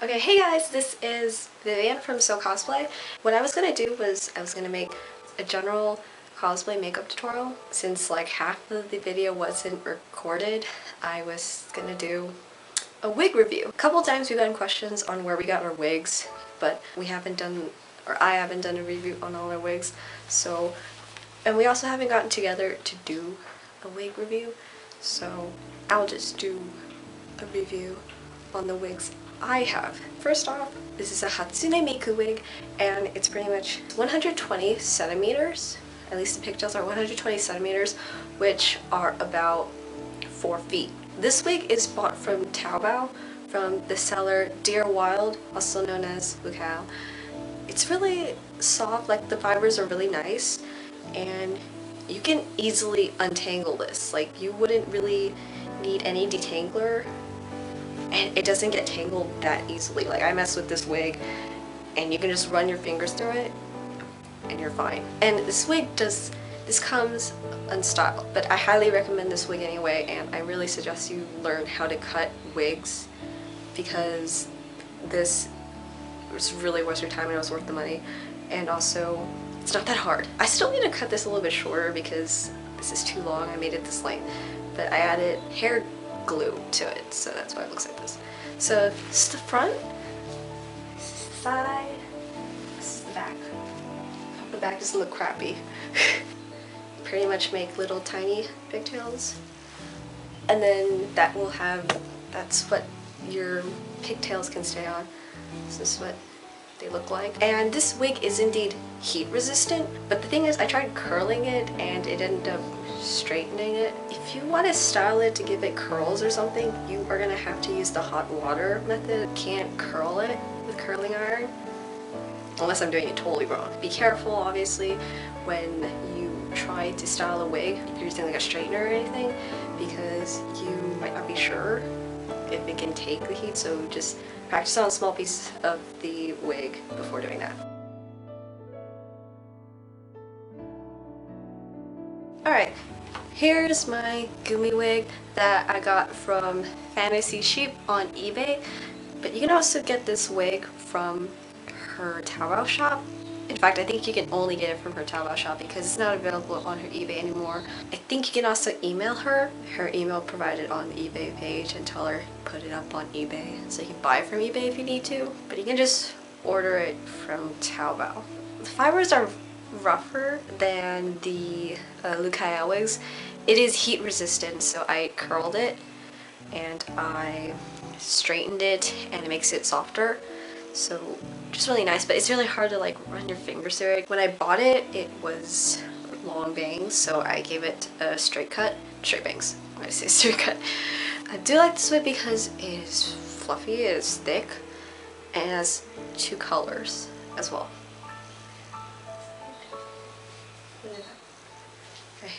Okay, hey guys, this is Vivian from Cosplay. What I was gonna do was I was gonna make a general cosplay makeup tutorial. Since like half of the video wasn't recorded, I was gonna do a wig review. A couple times we got questions on where we got our wigs, but we haven't done, or I haven't done a review on all our wigs. So, and we also haven't gotten together to do a wig review. So I'll just do a review on the wigs I have. First off, this is a Hatsune Miku wig, and it's pretty much 120 centimeters. At least the pigtails are 120 centimeters, which are about 4 feet. This wig is bought from Taobao, from the seller Dear Wild, also known as Lucaiile. It's really soft, like the fibers are really nice, and you can easily untangle this. Like, you wouldn't really need any detangler, and it doesn't get tangled that easily. Like, I mess with this wig and you can just run your fingers through it and you're fine. And this comes unstyled, but I highly recommend this wig anyway, and I really suggest you learn how to cut wigs because this was really worth your time and it was worth the money. And also, it's not that hard. I still need to cut this a little bit shorter because this is too long. I made it this length, but I added hair glue to it, so that's why it looks like this. So this is the front, side, this is the back. I hope the back doesn't look crappy. Pretty much make little tiny pigtails, and then that will have, that's what your pigtails can stay on. This is what they look like. And this wig is indeed heat resistant, but the thing is I tried curling it and it ended up straightening it. If you want to style it to give it curls or something, you are gonna have to use the hot water method. You can't curl it with curling iron unless I'm doing it totally wrong. Be careful obviously when you try to style a wig if you're using like a straightener or anything, because you might not be sure if it can take the heat, so just practice on a small piece of the wig before doing that. Alright, here's my Gumi wig that I got from Fantasy Sheep on eBay, but you can also get this wig from her Taobao shop. In fact, I think you can only get it from her Taobao shop because it's not available on her eBay anymore. I think you can also email her email provided on the eBay page, and tell her to put it up on eBay. So you can buy it from eBay if you need to, but you can just order it from Taobao. The fibers are rougher than the Lucaiile wigs. It is heat resistant, so I curled it and I straightened it and it makes it softer. So just really nice, but it's really hard to like run your fingers through it. When I bought it, it was long bangs, so I gave it a straight cut. Straight bangs, I say straight cut. I do like this wig because it is fluffy, it is thick, and it has 2 colors as well. Okay.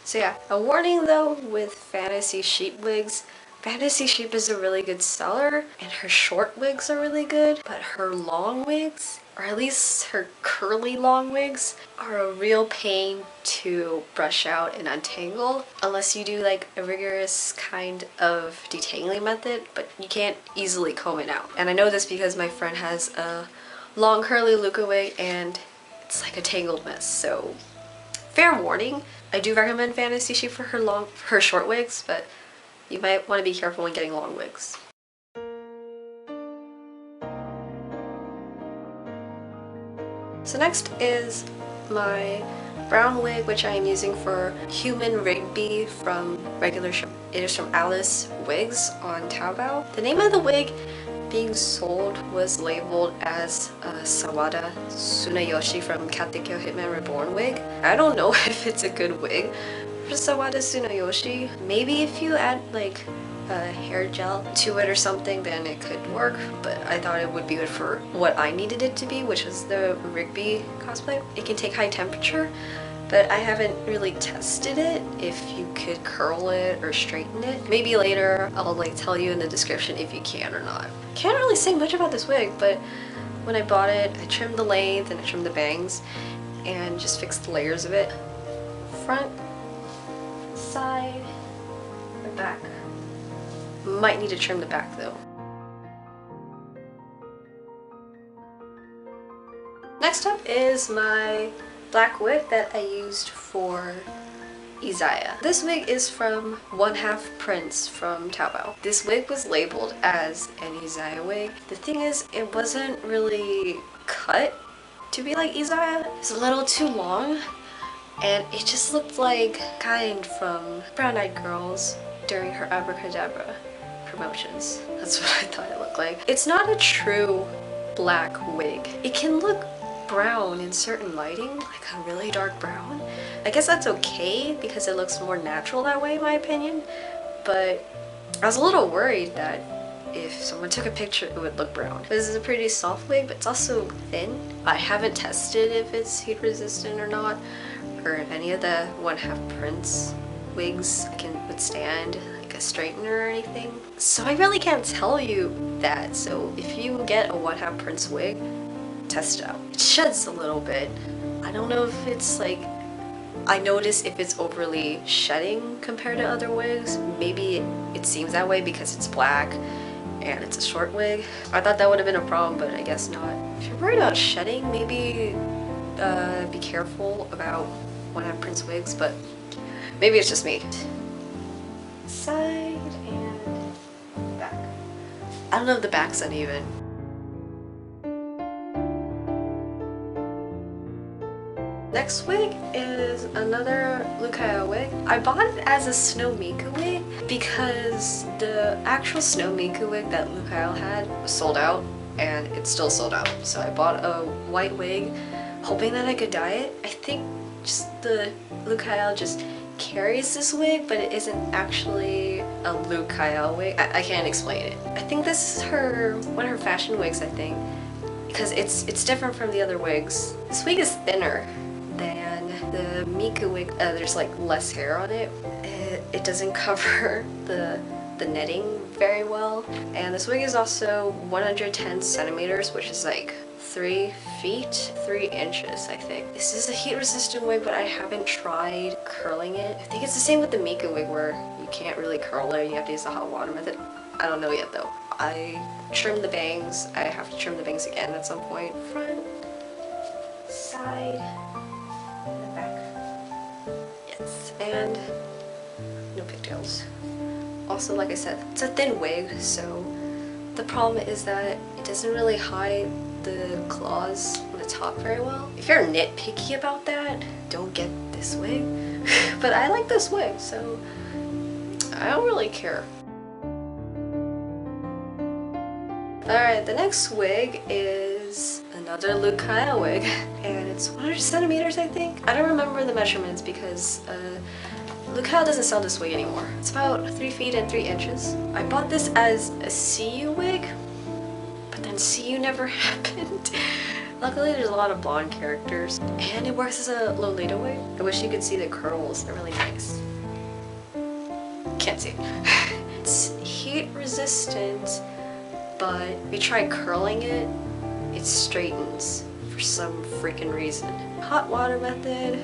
So yeah, a warning though with Fantasy Sheep wigs. Fantasy Sheep is a really good seller, and her short wigs are really good, but her long wigs, or at least her curly long wigs, are a real pain to brush out and untangle unless you do like a rigorous kind of detangling method, but you can't easily comb it out. And I know this because my friend has a long curly Lucaille wig and it's like a tangled mess, so fair warning. I do recommend Fantasy Sheep for her short wigs, but you might want to be careful when getting long wigs. So next is my brown wig, which I am using for Human Rigby from regular shop. It is from Alice Wigs on Taobao. The name of the wig being sold was labeled as Sawada Tsunayoshi from Katekyo Hitman Reborn wig. I don't know if it's a good wig for Sawada Tsunayoshi. Maybe if you add like a hair gel to it or something, then it could work, but I thought it would be good for what I needed it to be, which was the Rigby cosplay. It can take high temperature, but I haven't really tested it if you could curl it or straighten it. Maybe later I'll like tell you in the description if you can or not. Can't really say much about this wig, but when I bought it, I trimmed the length and I trimmed the bangs and just fixed the layers of it. Front, side, and back. Might need to trim the back though. Next up is my black wig that I used for Izaya. This wig is from One Half Prince from Taobao. This wig was labeled as an Izaya wig. The thing is, it wasn't really cut to be like Izaya. It's a little too long, and it just looked like kind from Brown Eyed Girls during her Abracadabra promotions. That's what I thought it looked like. It's not a true black wig. It can look brown in certain lighting, like a really dark brown. I guess that's okay because it looks more natural that way in my opinion, but I was a little worried that if someone took a picture it would look brown. This is a pretty soft wig, but it's also thin. I haven't tested if it's heat resistant or not, or any of the One Half Prince wigs can withstand like a straightener or anything. So I really can't tell you that. So if you get a One Half Prince wig, test it out. It sheds a little bit. I don't know if it's like, I notice if it's overly shedding compared to other wigs. Maybe it seems that way because it's black and it's a short wig. I thought that would have been a problem, but I guess not. If you're worried about shedding, maybe be careful about One Half Prince wigs, but maybe it's just me. Side and back. I don't know if the back's uneven. Next wig is another Lucaiile wig. I bought it as a Snow Miku wig because the actual Snow Miku wig that Lucaiile had was sold out, and it's still sold out. So I bought a white wig hoping that I could dye it. I think just the Lucaiile just carries this wig, but it isn't actually a Lucaiile wig. I can't explain it. I think this is one of her fashion wigs, I think, because it's different from the other wigs. This wig is thinner than the Miku wig. There's like less hair on it. It doesn't cover the netting very well. And this wig is also 110 centimeters, which is like 3 feet, 3 inches, I think. This is a heat resistant wig, but I haven't tried curling it. I think it's the same with the Miku wig where you can't really curl it, you have to use the hot water method. I don't know yet though. I trimmed the bangs. I have to trim the bangs again at some point. Front, side, and back. Yes, and no pigtails. Also, like I said, it's a thin wig, so the problem is that it doesn't really hide the claws on the top very well. If you're nitpicky about that, don't get this wig. But I like this wig, so I don't really care. Alright, the next wig is another Lucaiile wig, and it's 100 centimeters, I think. I don't remember the measurements because Lucaiile doesn't sell this wig anymore. It's about 3 feet and 3 inches. I bought this as a CU wig, but then CU never happened. Luckily, there's a lot of blonde characters, and it works as a Lolita wig. I wish you could see the curls, they're really nice. Can't see it. It's heat resistant, but if you try curling it, it straightens for some freaking reason. Hot water method.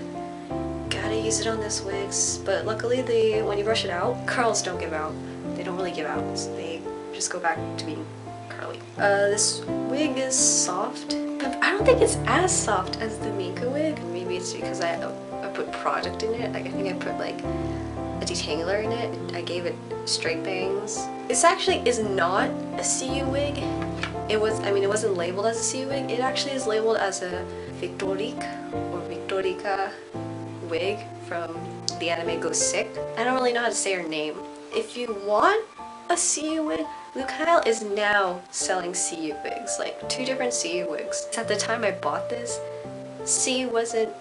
Gotta use it on this wig, but luckily when you brush it out, curls don't give out. They don't really give out, so they just go back to being curly. This wig is soft, but I don't think it's as soft as the Miku wig. Maybe it's because I put product in it. Like, I think I put like a detangler in it. I gave it straight bangs. This actually is not a CU wig. It wasn't labeled as a CU wig. It actually is labeled as a Victorique or Victorica wig from the anime Go Sick. I don't really know how to say her name. If you want a CU wig, Lucaiile is now selling CU wigs, like 2 different CU wigs. At the time I bought this, CU wasn't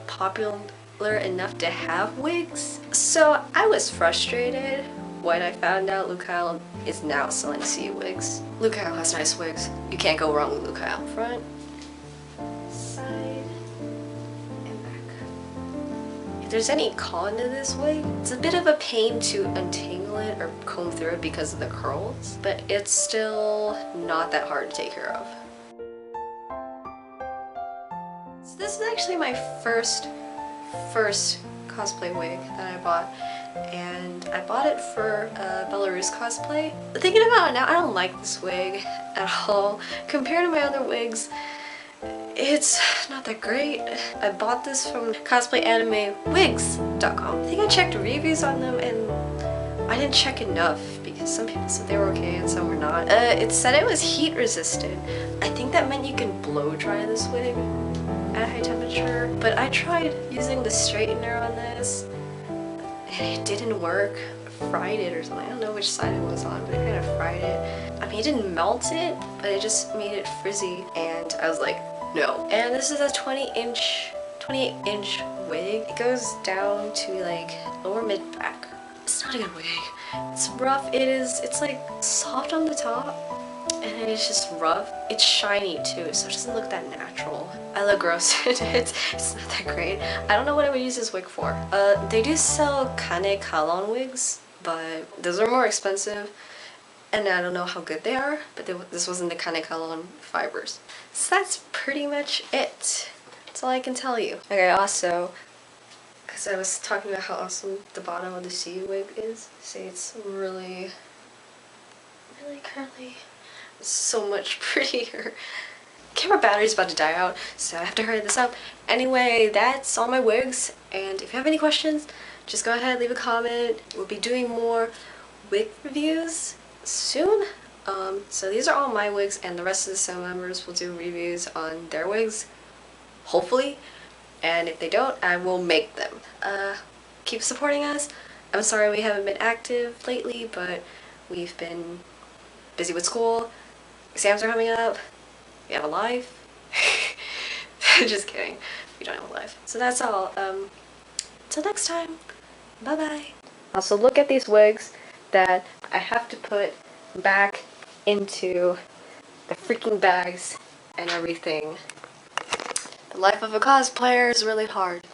popular enough to have wigs, so I was frustrated when I found out Lucaiile is now selling CU wigs. Lucaiile has nice wigs. You can't go wrong with Lucaiile. Front, side, and back. If there's any con to this wig, it's a bit of a pain to untangle it or comb through it because of the curls, but it's still not that hard to take care of. So this is actually my first cosplay wig that I bought, and I bought it for Belarus cosplay. Thinking about it now, I don't like this wig at all. Compared to my other wigs, it's not that great. I bought this from cosplayanimewigs.com. I think I checked reviews on them and I didn't check enough because some people said they were okay and some were not. It said it was heat resistant. I think that meant you can blow dry this wig at high temperature, but I tried using the straightener on this and it didn't work. Fried it or something. I don't know which side it was on, but it kind of fried it. I mean, it didn't melt it, but it just made it frizzy, and I was like, no. And this is a 28-inch wig. It goes down to like lower mid back. It's not a good wig. It's rough. It's like soft on the top, and it's just rough. It's shiny too, so it doesn't look that natural. I look gross in it. It's not that great. I don't know what I would use this wig for. They do sell kane kalon wigs, but those are more expensive, and I don't know how good they are, but this wasn't the kane kalon fibers. So that's pretty much it. That's all I can tell you. Okay, also, because I was talking about how awesome the bottom of the C wig is. See, it's really curly. It's so much prettier. Camera battery's about to die out, so I have to hurry this up. Anyway, that's all my wigs, and if you have any questions, just go ahead, leave a comment. We'll be doing more wig reviews soon. So these are all my wigs, and the rest of the Senbonzakura members will do reviews on their wigs, hopefully. And if they don't, I will make them. Keep supporting us. I'm sorry we haven't been active lately, but we've been busy with school. Exams are coming up. We have a life. Just kidding. We don't have a life. So that's all. Till next time. Bye bye. Also, look at these wigs that I have to put back into the freaking bags and everything. The life of a cosplayer is really hard.